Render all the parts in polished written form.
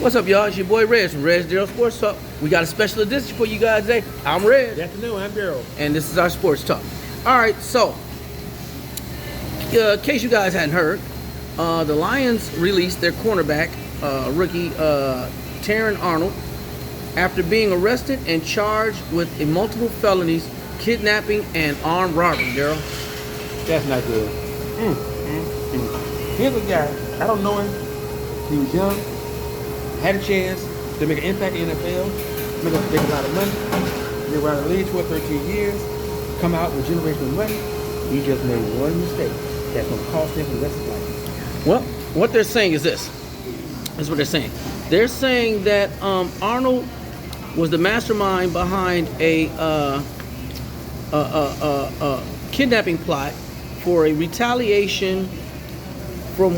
What's up, y'all? It's your boy Reg from Reg&Darryl Sports Talk. We got a special edition for you guys today. I'm Reg. Good afternoon, I'm Darryl. And this is our Sports Talk. All right, so, in case you guys hadn't heard, the Lions released their cornerback, rookie Terran Arnold, after being arrested and charged with multiple felonies, kidnapping, and armed robbery, Darryl. That's not good. Here's a guy, I don't know him. He was young, had a chance to make an impact in the NFL, make a lot of money, been around the league for 13 years, come out with generational money. He just made one mistake that's going to cost him for the rest of his life. Well, what they're saying is this. This is what they're saying. They're saying that Arnold was the mastermind behind a kidnapping plot for a retaliation from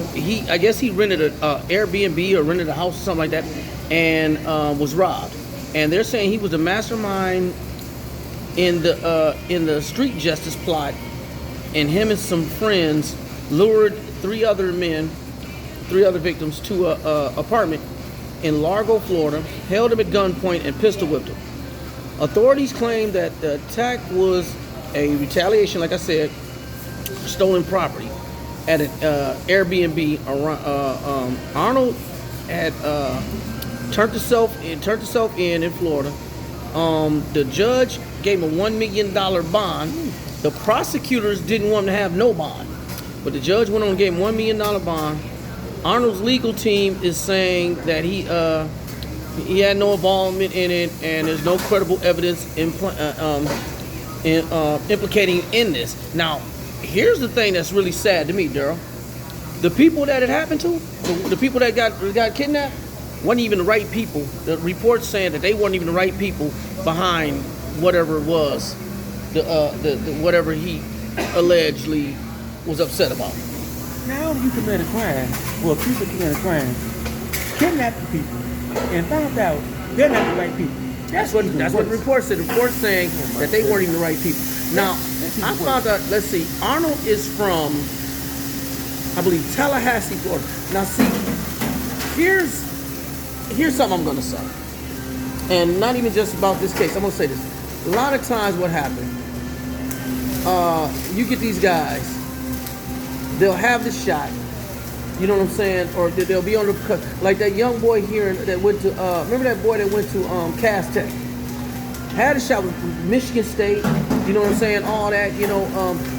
I guess he rented an Airbnb or rented a house or something like that, and was robbed. And they're saying he was the mastermind in the street justice plot, and him and some friends lured three other victims to a apartment in Largo, Florida, held him at gunpoint and pistol whipped him. Authorities claim that the attack was a retaliation, like I said, stolen property at an Airbnb. Arnold had turned himself in Florida. The judge gave him a $1 million bond. The prosecutors didn't want him to have no bond, but the judge went on and gave him $1 million bond. Arnold's legal team is saying that he had no involvement in it, and there's no credible evidence implicating in this. Now, here's the thing that's really sad to me, Darryl. The people that it happened to, the people that got kidnapped, weren't even the right people. The report's saying that they weren't even the right people behind whatever it was, whatever he allegedly was upset about. Now you commit a crime, well, people commit a crime, kidnap the people, and found out they're not the right people. That's what the report said. The report saying that they weren't even the right people. Now, I found out, let's see, Arnold is from, I believe, Tallahassee, Florida. Now, see, here's something I'm going to say. And not even just about this case. I'm going to say this. A lot of times what happens, you get these guys, they'll have the shot, you know what I'm saying, or they'll be on the, like that young boy here that went to, remember that boy that went to Cass Tech? Had a shot with Michigan State, you know what I'm saying, all that, you know,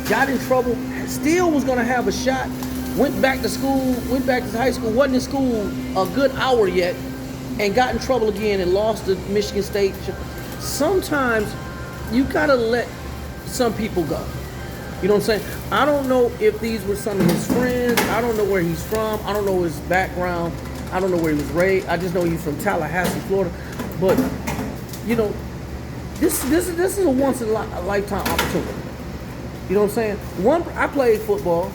got in trouble, still was going to have a shot, went back to school, went back to high school, wasn't in school a good hour yet, and got in trouble again and lost to Michigan State. Sometimes you got to let some people go. You know what I'm saying? I don't know if these were some of his friends. I don't know where he's from. I don't know his background. I don't know where he was raised. I just know he's from Tallahassee, Florida. But, you know, this is a once in a lifetime opportunity. You know what I'm saying? I played football.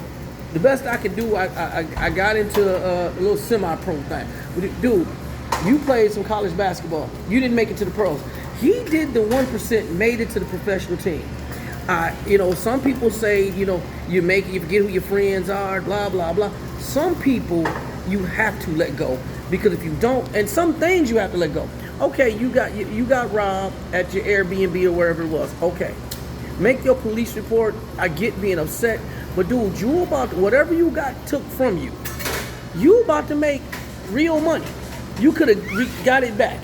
The best I could do, I got into a little semi-pro thing. Dude, you played some college basketball. You didn't make it to the pros. He did the 1%, made it to the professional team. You know, some people say, you know, you forget who your friends are, blah, blah, blah. Some people you have to let go, because if you don't, and some things you have to let go. Okay, you got robbed at your Airbnb or wherever it was. Okay, make your police report. I get being upset, but dude, you about whatever you got took from you. You about to make real money. You could have got it back.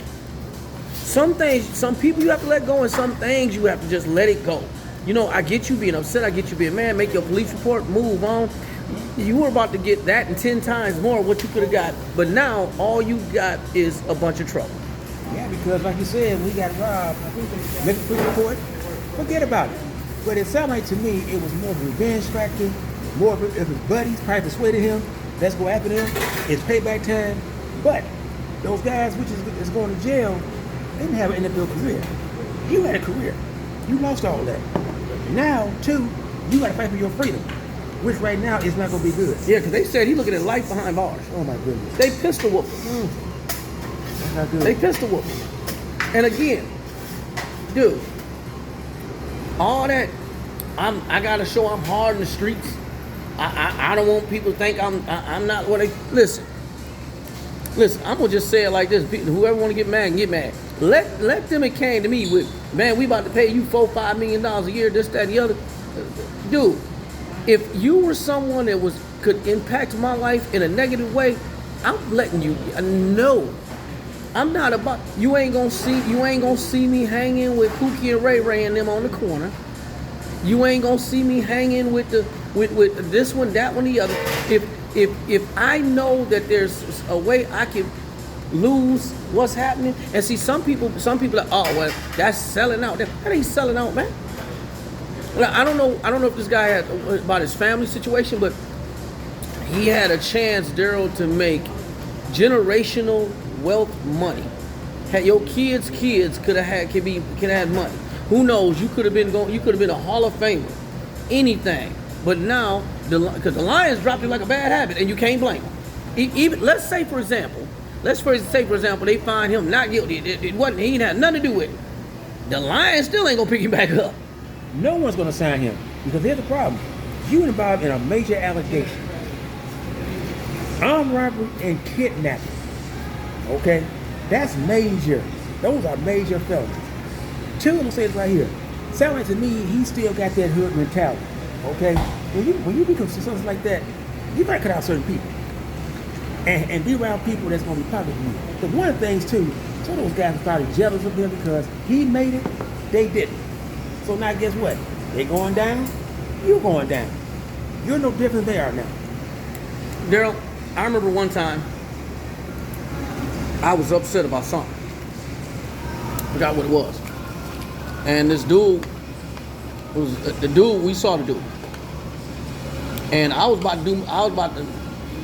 Some things, some people you have to let go, and some things you have to just let it go. You know, I get you being upset, I get you being mad, make your police report, move on. You were about to get that and 10 times more of what you could have got, but now all you got is a bunch of trouble. Yeah, because like you said, we got robbed, make a police report, forget about it. But it sounded like to me, it was more of a revenge factor, more of his buddies probably persuaded him, let's go after them, it's payback time. But those guys which is going to jail, they didn't have an NFL career. You had a career. You lost all that. Now, too, you got to fight for your freedom, which right now is not going to be good. Yeah, because they said he's looking at life behind bars. Oh, my goodness. They pistol whooped him. That's not good. They pistol whooped him. And again, dude, all that, I got to show I'm hard in the streets. I don't want people to think I'm not what they, listen. Listen, I'm gonna just say it like this. Whoever want to get mad, get mad. Let them. It came to me with, man, we about to pay you $4-5 million a year, this, that, the other. Dude, if you were someone that could impact my life in a negative way, I'm letting you know. I'm not about. You ain't gonna see me hanging with Pookie and Ray Ray and them on the corner. You ain't gonna see me hanging with this one, that one, the other. If I know that there's a way I can lose what's happening, and see some people are, oh well, that's selling out. That ain't selling out, man. I don't know if this guy had about his family situation, but he had a chance, Daryl, to make generational wealth money. Had your kids could have had money. Who knows? You could have been a Hall of Famer, anything. But now, because the Lions dropped you like a bad habit, and you can't blame them. Even let's say for example, they find him not guilty. It wasn't. He had nothing to do with it. The Lions still ain't gonna pick him back up. No one's gonna sign him because here's the problem: you involved in a major allegation, armed robbery and kidnapping. Okay, that's major. Those are major felonies. Two, I'm gonna say this right here. Sound like to me, he still got that hood mentality. Okay, when you become something like that, you gotta cut out certain people and be around people that's gonna be popular with you. Because one of the things too, some of those guys are probably jealous of him because he made it, they didn't. So now guess what? They going down, you going down. You're no different than they are now. Daryl, I remember one time I was upset about something. Forgot what it was. And this dude was the dude, we saw the dude. And I was about to,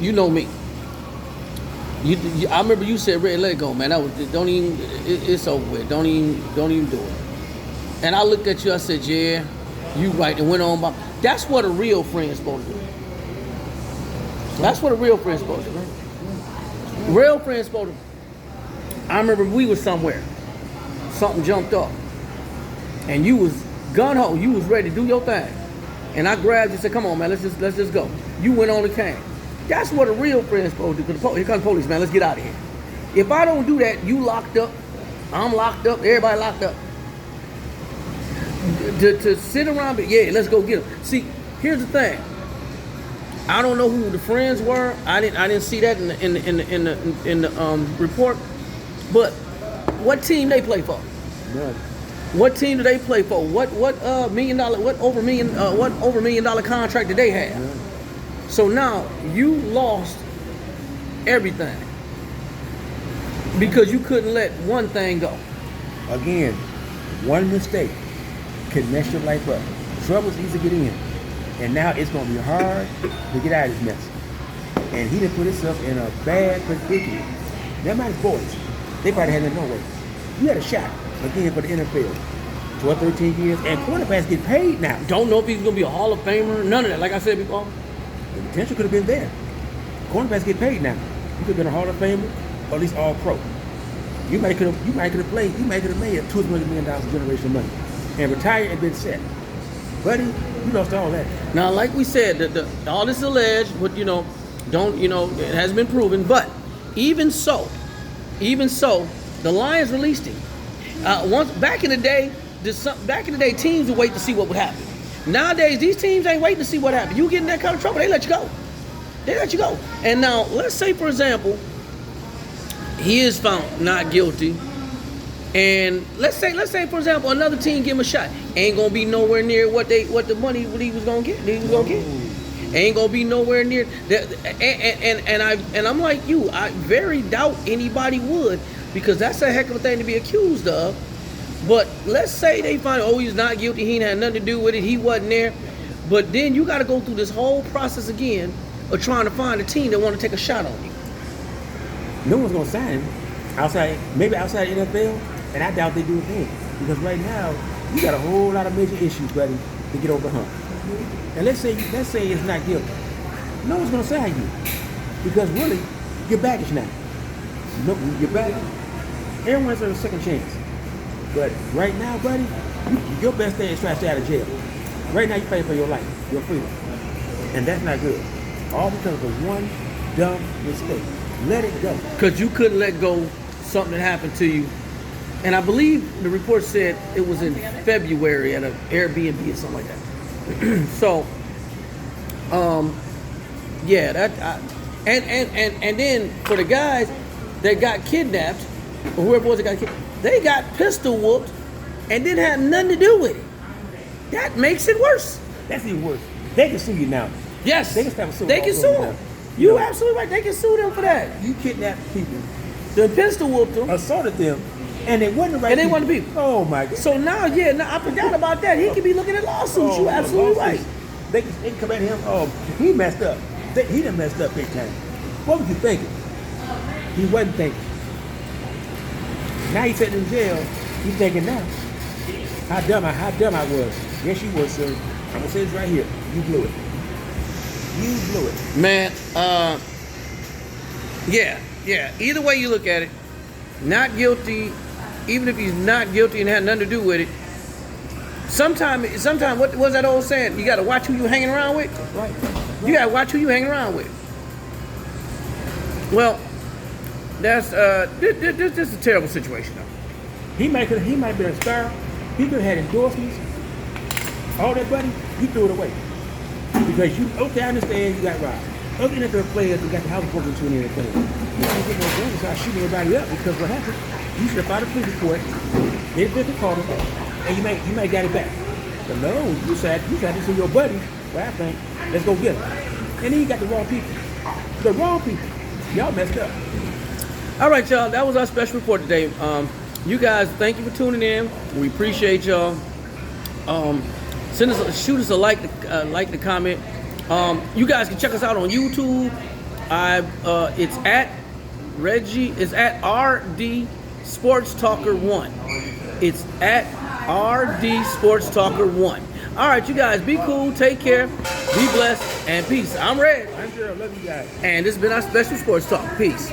you know me. I remember you said, Red, let it go, man. It's over with. Don't even do it. And I looked at you, I said, yeah, you right, and went on about. That's what a real friend's supposed to do. That's what a real friend's supposed to do. Real friend's supposed to. I remember we was somewhere. Something jumped up. And you was gun-ho, you was ready to do your thing. And I grabbed you and said, come on, man, let's just go. You went on the cane. That's what a real friend's supposed to do. Here comes the police, man, let's get out of here. If I don't do that, you locked up, I'm locked up, everybody locked up. To sit around, but yeah, let's go get them. See, here's the thing. I don't know who the friends were. I didn't see that in the report. But what team they play for? None. What team do they play for? What over $1 million contract did they have? None. So now you lost everything because you couldn't let one thing go. Again, one mistake can mess your life up. Trouble's easy to get in. And now it's going to be hard to get out of this mess. And he done put himself in a bad predicament. Them are his boys. They probably had no way. You had a shot, again, for the NFL. 12, 13 years, and quarterbacks get paid now. Don't know if he's going to be a Hall of Famer. None of that. Like I said before. The potential could have been there. Cornerbacks get paid now. You could have been a Hall of Famer, or at least all pro. You might could have made $2 million of generational money and retired and been set. Buddy, you lost all that. Now, like we said, all this is alleged, but it hasn't been proven. But even so, the Lions released him. Back in the day, teams would wait to see what would happen. Nowadays, these teams ain't waiting to see what happens. You get in that kind of trouble, they let you go. And now, let's say, for example, he is found not guilty. And let's say, for example, another team give him a shot. Ain't gonna be nowhere near what the money he was gonna get. Ain't gonna be nowhere near that. And I'm like you. I very doubt anybody would, because that's a heck of a thing to be accused of. But let's say they find, he's not guilty, he ain't had nothing to do with it, he wasn't there. But then you got to go through this whole process again of trying to find a team that want to take a shot on you. No one's going to sign him outside the NFL, and I doubt they do it then. Because right now, you got a whole lot of major issues, buddy, to get over the hump. And let's say it's not guilty. No one's going to sign you. Because really, you're baggage now. No, you're baggage. Everyone's on a second chance. But right now, buddy, your best thing is trying to stay out of jail. Right now, you're fighting for your life, your freedom. And that's not good. All because of one dumb mistake. Let it go. Because you couldn't let go something that happened to you. And I believe the report said it was in February at an Airbnb or something like that. So, yeah, and then for the guys that got kidnapped, or whoever it was that got kidnapped, they got pistol whooped and didn't have nothing to do with it. That makes it worse. That's even worse. They can sue you now. Yes. They can stop suing. They can sue them. You absolutely right. They can sue them for that. You kidnapped people, The pistol whooped them. assaulted them, and they wasn't the right And they people. wasn't the people. Oh my God. So now, I forgot about that. He could be looking at lawsuits. You absolutely right. They can come at him. Oh, he messed up. He done messed up big time. What was you thinking? He wasn't thinking. Now he's sitting in jail. He's thinking now. How dumb I was. Yes, you was, sir. I'm gonna say this right here. You blew it. You blew it. Man, yeah. Either way you look at it, not guilty, even if he's not guilty and had nothing to do with it, sometimes what was that old saying? You gotta watch who you hanging around with? Right. You gotta watch who you hanging around with. Well, that's this is a terrible situation though. He might have been a star. He could have had endorsements. All that money, you threw it away. Because I understand you got robbed. Other NFL players who got the house broken into and everything. You can't get no guns and start shooting everybody up because what happened? You should have filed a police report. They did call him, and you might got it back. But no, you said this to your buddies. Well, I think, let's go get him. And then you got the wrong people. The wrong people. Y'all messed up. All right, y'all. That was our special report today. You guys, thank you for tuning in. We appreciate y'all. Shoot us a like the comment. You guys can check us out on YouTube. It's at Reggie. It's at RD Sports Talker 1. It's at RD Sports Talker 1. All right, you guys, be cool, take care, be blessed, and peace. I'm Reg. I'm Darryl. Love you guys. And this has been our special sports talk. Peace.